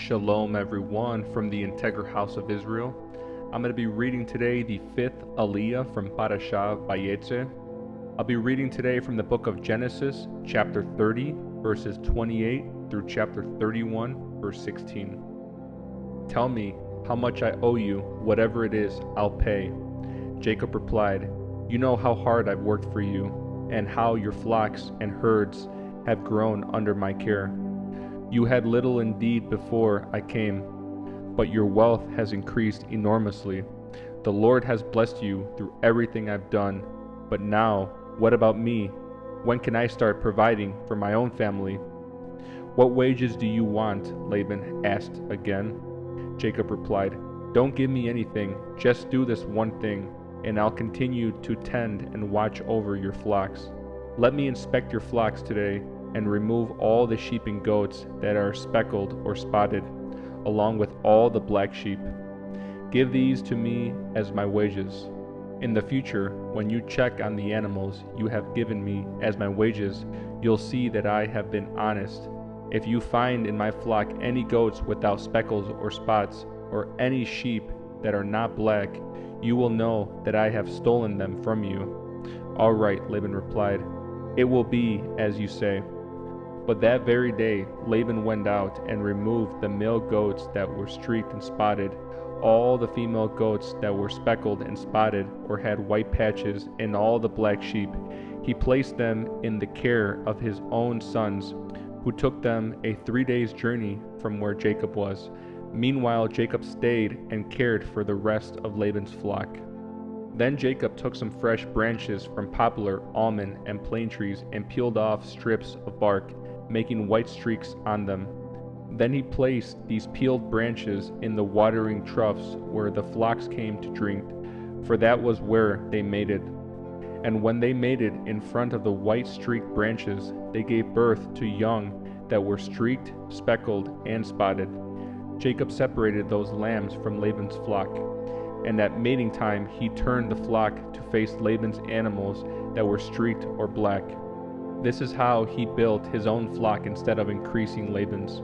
Shalom everyone from the integral house of Israel. I'm going to be reading today the 5th Aliyah from Parasha Vayetzei. I'll be reading today from the book of Genesis, chapter 30, verses 28 through chapter 31, verse 16. Tell me how much I owe you, whatever it is, I'll pay. Jacob replied, You know how hard I've worked for you, and how your flocks and herds have grown under my care. You had little indeed before I came, but your wealth has increased enormously. The Lord has blessed you through everything I've done. But now, what about me? When can I start providing for my own family? What wages do you want? Laban asked again. Jacob replied, Don't give me anything, just do this one thing, and I'll continue to tend and watch over your flocks. Let me inspect your flocks today, and remove all the sheep and goats that are speckled or spotted, along with all the black sheep. Give these to me as my wages. In the future, when you check on the animals you have given me as my wages, you'll see that I have been honest. If you find in my flock any goats without speckles or spots, or any sheep that are not black, you will know that I have stolen them from you. All right, Laban replied, It will be as you say. But that very day Laban went out and removed the male goats that were streaked and spotted, all the female goats that were speckled and spotted or had white patches, and all the black sheep. He placed them in the care of his own sons, who took them a 3 days' journey from where Jacob was. Meanwhile Jacob stayed and cared for the rest of Laban's flock. Then Jacob took some fresh branches from poplar, almond, and plane trees and peeled off strips of bark, making white streaks on them. Then he placed these peeled branches in the watering troughs where the flocks came to drink, for that was where they mated. And when they mated in front of the white streaked branches, they gave birth to young that were streaked, speckled, and spotted. Jacob separated those lambs from Laban's flock, and at mating time he turned the flock to face Laban's animals that were streaked or black. This is how he built his own flock instead of increasing Laban's.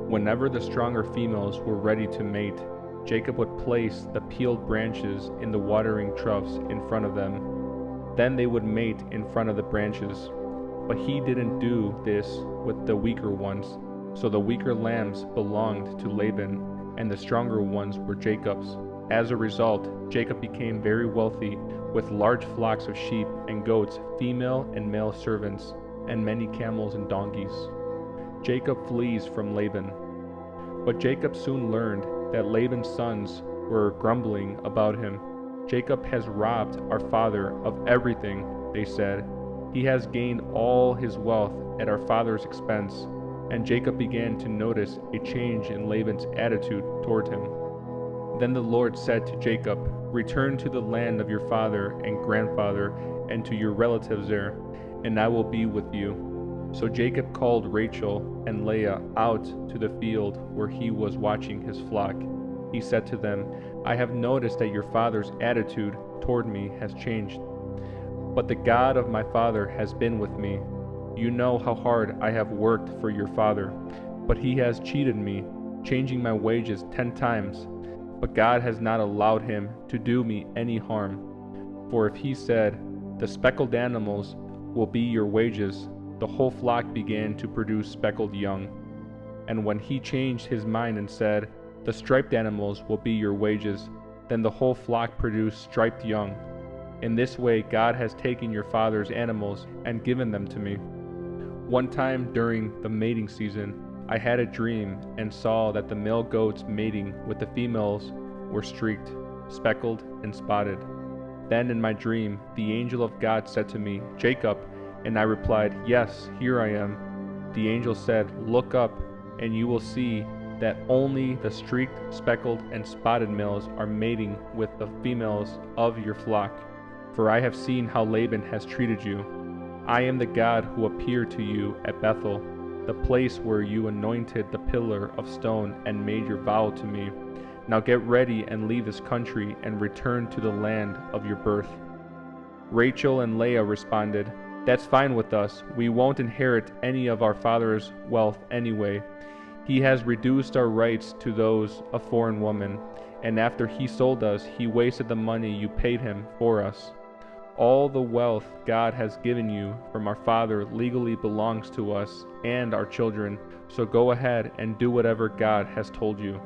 Whenever the stronger females were ready to mate, Jacob would place the peeled branches in the watering troughs in front of them. Then they would mate in front of the branches. But he didn't do this with the weaker ones, so the weaker lambs belonged to Laban, and the stronger ones were Jacob's. As a result, Jacob became very wealthy, with large flocks of sheep and goats, female and male servants, and many camels and donkeys. Jacob flees from Laban. But Jacob soon learned that Laban's sons were grumbling about him. Jacob has robbed our father of everything, they said. He has gained all his wealth at our father's expense. And Jacob began to notice a change in Laban's attitude toward him. Then the Lord said to Jacob, Return to the land of your father and grandfather and to your relatives there, and I will be with you. So Jacob called Rachel and Leah out to the field where he was watching his flock. He said to them, I have noticed that your father's attitude toward me has changed. But the God of my father has been with me. You know how hard I have worked for your father, but he has cheated me, changing my wages 10 times. But God has not allowed him to do me any harm. For if he said, The speckled animals will be your wages, the whole flock began to produce speckled young. And when he changed his mind and said, The striped animals will be your wages, then the whole flock produced striped young. In this way God has taken your father's animals and given them to me. One time during the mating season, I had a dream and saw that the male goats mating with the females were streaked, speckled, and spotted. Then in my dream, the angel of God said to me, Jacob, and I replied, Yes, here I am. The angel said, Look up, and you will see that only the streaked, speckled, and spotted males are mating with the females of your flock. For I have seen how Laban has treated you. I am the God who appeared to you at Bethel, the place where you anointed the pillar of stone and made your vow to me. Now get ready and leave this country and return to the land of your birth. Rachel and Leah responded, That's fine with us. We won't inherit any of our father's wealth anyway. He has reduced our rights to those of foreign women, and after he sold us, he wasted the money you paid him for us. All the wealth God has given you from our father legally belongs to us and our children, so go ahead and do whatever God has told you."